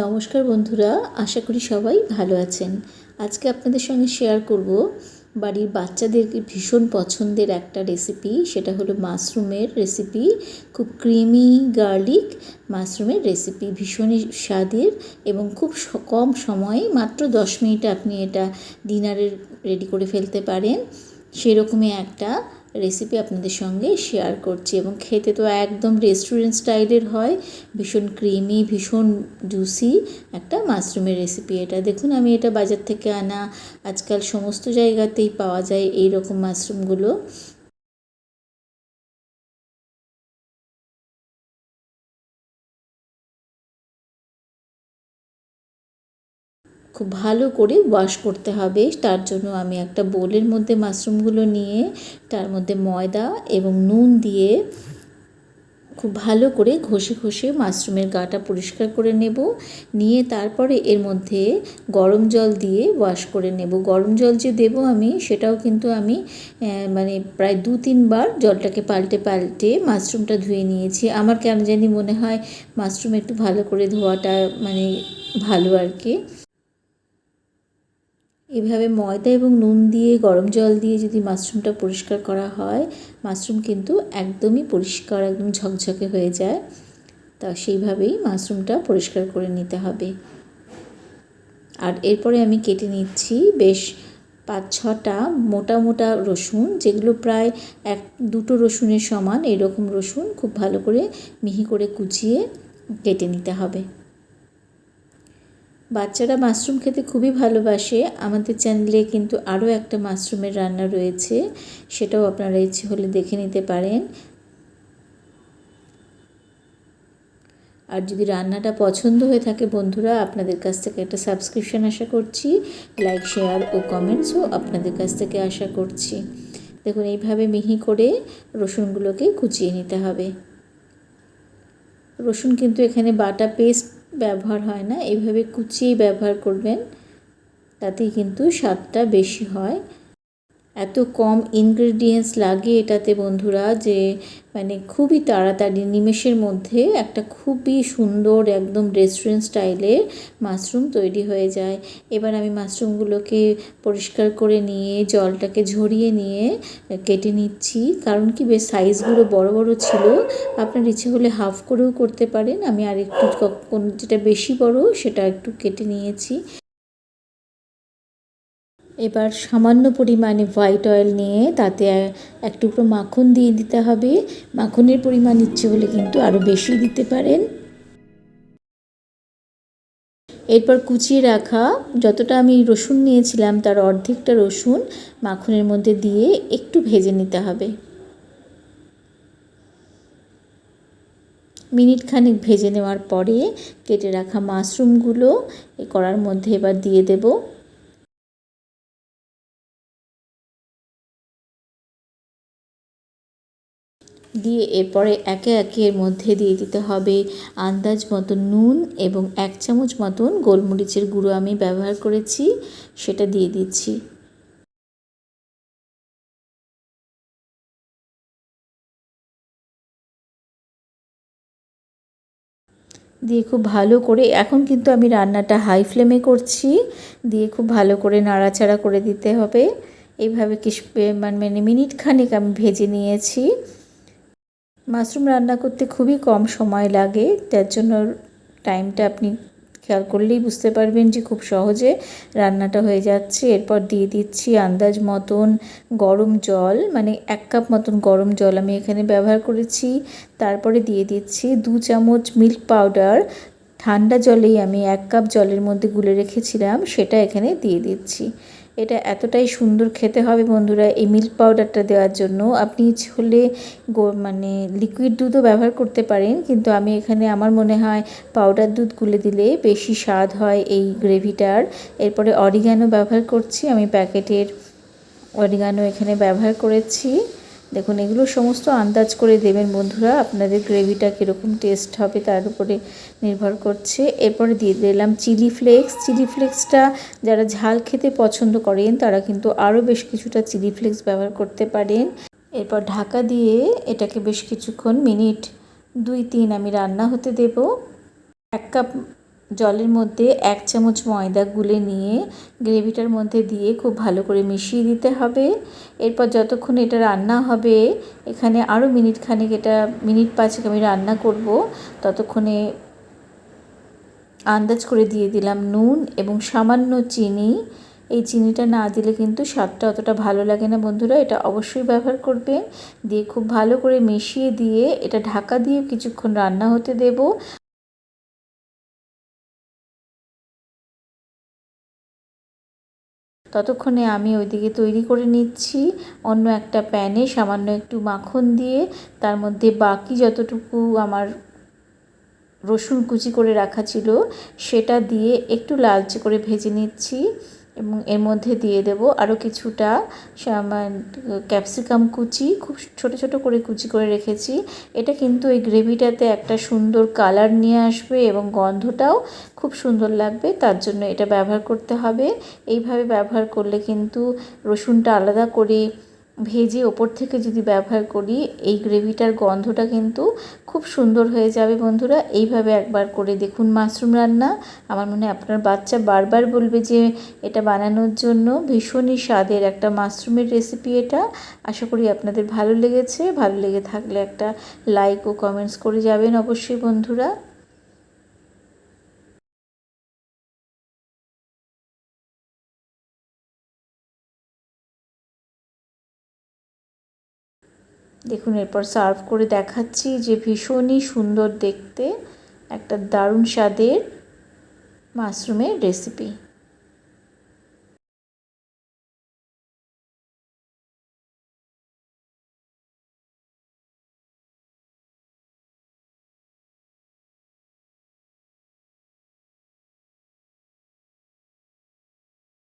নমস্কার বন্ধুরা, আশা করি সবাই ভালো আছেন। আজকে আপনাদের সঙ্গে শেয়ার করব বাড়ির বাচ্চাদের ভীষণ পছন্দের একটা রেসিপি। সেটা হলো মাশরুমের রেসিপি। খুব ক্রিমি গার্লিক মাশরুমের রেসিপি, ভীষণই স্বাদের এবং খুব কম সময়ে মাত্র 10 মিনিটে আপনি এটা ডিনারে রেডি করে ফেলতে পারেন। সেরকমই একটা রেসিপি আপনাদের সঙ্গে শেয়ার করছি এবং খেতে তো একদম রেস্টুরেন্ট স্টাইলের হয়। ভীষণ ক্রিমি, ভীষণ জুসি একটা মাশরুমের রেসিপি এটা। দেখুন, আমি এটা বাজার থেকে আনা, আজকাল সমস্ত জায়গাতেই পাওয়া যায় এই রকম মাশরুমগুলো। খুব ভালো করে ওয়াশ করতে হবে। তার জন্য আমি একটা বোলের মধ্যে মাশরুমগুলো নিয়ে তার মধ্যে ময়দা এবং নুন দিয়ে খুব ভালো করে ঘষে ঘষে মাশরুমের গাটা পরিষ্কার করে নেব। নিয়ে তারপরে এর মধ্যে গরম জল দিয়ে ওয়াশ করে নেব। গরম জল যে দেবো আমি, সেটাও কিন্তু আমি মানে প্রায় 2-3 বার জলটাকে পাল্টে পাল্টে মাশরুমটা ধুয়ে নিয়েছি। আমার কেন জানি মনে হয় মাশরুম একটু ভালো করে ধোয়াটা মানে ভালো আর কি। এভাবে ময়দা এবং নুন দিয়ে গরম জল দিয়ে যদি মাশরুমটা পরিষ্কার করা হয়, মাশরুম কিন্তু একদমই পরিষ্কার, একদম ঝকঝকে হয়ে যায়। তা সেইভাবেই মাশরুমটা পরিষ্কার করে নিতে হবে। আর এরপরে আমি কেটে নিচ্ছি বেশ 5-6টা মোটা মোটা রসুন, যেগুলো প্রায় 1-2টো রসুনের সমান। এরকম রসুন খুব ভালো করে মিহি করে কুচিয়ে কেটে নিতে হবে। বাচ্চারা মাশরুম খেতে খুবই ভালোবাসে। আমাদের চ্যানেলে কিন্তু আরও একটা মাশরুমের রান্না রয়েছে, সেটাও আপনারা ইচ্ছে হলে দেখে নিতে পারেন। আর যদি রান্নাটা পছন্দ হয়ে থাকে বন্ধুরা, আপনাদের কাছ থেকে একটা সাবস্ক্রিপশন আশা করছি, লাইক, শেয়ার ও কমেন্টসও আপনাদের কাছ থেকে আশা করছি। দেখুন, এইভাবে মিহি করে রসুনগুলোকে কুচিয়ে নিতে হবে। রসুন কিন্তু এখানে বাটা পেস্ট ব্যবহার হয় না, এইভাবে কুচিয়েই ব্যবহার করবেন, তাতেই কিন্তু স্বাদটা বেশি হয়। এত কম ইনগ্রেডিয়েন্টস লাগে এটাতে বন্ধুরা, যে মানে খুবই তাড়াতাড়ি নিমেষের মধ্যে একটা খুবই সুন্দর একদম রেস্টুরেন্ট স্টাইলের মাশরুম তৈরি হয়ে যায়। এবার আমি মাশরুমগুলোকে পরিষ্কার করে নিয়ে জলটাকে ঝরিয়ে নিয়ে কেটে নিচ্ছি। কারণ কি, বেশ সাইজগুলো বড় বড় ছিল। আপনার ইচ্ছে হলে হাফ করেও করতে পারেন। আমি আর একটু যেটা বেশি বড় সেটা একটু কেটে নিয়েছি। এবার সামান্য পরিমাণে হোয়াইট অয়েল নিয়ে তাতে এক টুকরো মাখন দিয়ে দিতে হবে। মাখনের পরিমাণ ইচ্ছে হলে কিন্তু আরও বেশি দিতে পারেন। এরপর কুচিয়ে রাখা যতটা আমি রসুন নিয়েছিলাম তার অর্ধেকটা রসুন মাখনের মধ্যে দিয়ে একটু ভেজে নিতে হবে। মিনিট খানেক ভেজে নেওয়ার পরে কেটে রাখা মাশরুমগুলো এই কড়ার মধ্যে এবার দিয়ে দেব। দিয়ে এরপরে একে একে এর মধ্যে দিয়ে দিতে হবে আন্দাজ মতো নুন এবং 1 চামচ মতন গোলমরিচের গুঁড়ো আমি ব্যবহার করেছি, সেটা দিয়ে দিচ্ছি। দিয়ে খুব ভালো করে, এখন কিন্তু আমি রান্নাটা হাই ফ্লেমে করছি, দিয়ে খুব ভালো করে নাড়াচাড়া করে দিতে হবে। এইভাবে মানে মিনিট খানেক আমি ভেজে নিয়েছি। মাশরুম রান্না করতে খুবই কম সময় লাগে, তার জন্য টাইমটা আপনি খেয়াল করলেই বুঝতে পারবেন যে খুব সহজে রান্নাটা হয়ে যাচ্ছে। এরপর দিয়ে দিচ্ছি আন্দাজ মতন গরম জল, মানে 1 কাপ মতন গরম জল আমি এখানে ব্যবহার করেছি। তারপরে দিয়ে দিচ্ছি 2 চামচ মিল্ক পাউডার। ঠান্ডা জলেই আমি 1 কাপ জলের মধ্যে গুলে রেখেছিলাম, সেটা এখানে দিয়ে দিচ্ছি। এটা এতটাই সুন্দর খেতে হবে বন্ধুরা এই মিল্ক পাউডারটা দেওয়ার জন্য। আপনি ইচ্ছে হলে মানে লিকুইড দুধও ব্যবহার করতে পারেন, কিন্তু আমি এখানে আমার মনে হয় পাউডার দুধ গুলে দিলে বেশি স্বাদ হয় এই গ্রেভিটার। এরপরে অরিগানো ব্যবহার করছি, আমি প্যাকেটের অরিগানো এখানে ব্যবহার করেছি। দেখুন, এগুলো সমস্ত আন্দাজ করে দেবেন বন্ধুরা, আপনাদের গ্রেভিটা কীরকম টেস্ট হবে তার উপরে নির্ভর করছে। এরপরে দিয়ে দিলাম চিলি ফ্লেক্স। চিলি ফ্লেক্সটা যারা ঝাল খেতে পছন্দ করেন তারা কিন্তু আরও বেশ কিছুটা চিলি ফ্লেক্স ব্যবহার করতে পারেন। এরপর ঢাকা দিয়ে এটাকে বেশ কিছুক্ষণ মিনিট 2-3 আমি রান্না হতে দেব। 1 কাপ জলের মধ্যে 1 চামচ ময়দা গুলে নিয়ে গ্রেভিটার মধ্যে দিয়ে খুব ভালো করে মিশিয়ে দিতে হবে। এরপর যতক্ষণ এটা রান্না হবে, এখানে আরও মিনিট খানেক, এটা মিনিট 5 আমি রান্না করব। ততক্ষণে আন্দাজ করে দিয়ে দিলাম নুন এবং সামান্য চিনি। এই চিনিটা না দিলে কিন্তু স্বাদটা অতটা ভালো লাগে না বন্ধুরা, এটা অবশ্যই ব্যবহার করবে। দিয়ে খুব ভালো করে মিশিয়ে দিয়ে এটা ঢাকা দিয়ে কিছুক্ষণ রান্না হতে দেব। ততক্ষণে আমি ওইদিকে তৈরি করে নিচ্ছি অন্য একটা প্যানে সামান্য একটু মাখন দিয়ে তার মধ্যে বাকি যতটুকু আমার রসুন কুচি করে রাখা ছিল সেটা দিয়ে একটু লালচে করে ভেজে নিচ্ছি এবং এর মধ্যে দিয়ে দেব আরও কিছুটা ক্যাপসিকাম কুচি, খুব ছোট ছোট করে কুচি করে রেখেছি। এটা কিন্তু এই গ্রেভিটাতে একটা সুন্দর কালার নিয়ে আসবে এবং গন্ধটাও খুব সুন্দর লাগবে, তার জন্য এটা ব্যবহার করতে হবে। এইভাবে ব্যবহার করলে কিন্তু রসুনটা আলাদা করে ভেজে ওপর থেকে যদি ব্যবহার করি, এই গ্রেভিটার গন্ধটা কিন্তু খুব সুন্দর হয়ে যাবে বন্ধুরা। এইভাবে একবার করে দেখুন মাশরুম রান্না। আমার মনে হয় আপনার বাচ্চা বারবার বলবে যে এটা বানানোর জন্য। ভীষণই স্বাদের একটা মাশরুমের রেসিপি এটা। আশা করি আপনাদের ভালো লেগেছে। ভালো লেগে থাকলে একটা লাইক ও কমেন্টস করে যাবেন অবশ্যই বন্ধুরা। দেখুন এরপর সার্ভ করে দেখাচ্ছি যে ভীষণই সুন্দর দেখতে একটা দারুণ স্বাদের মাশরুমের রেসিপি।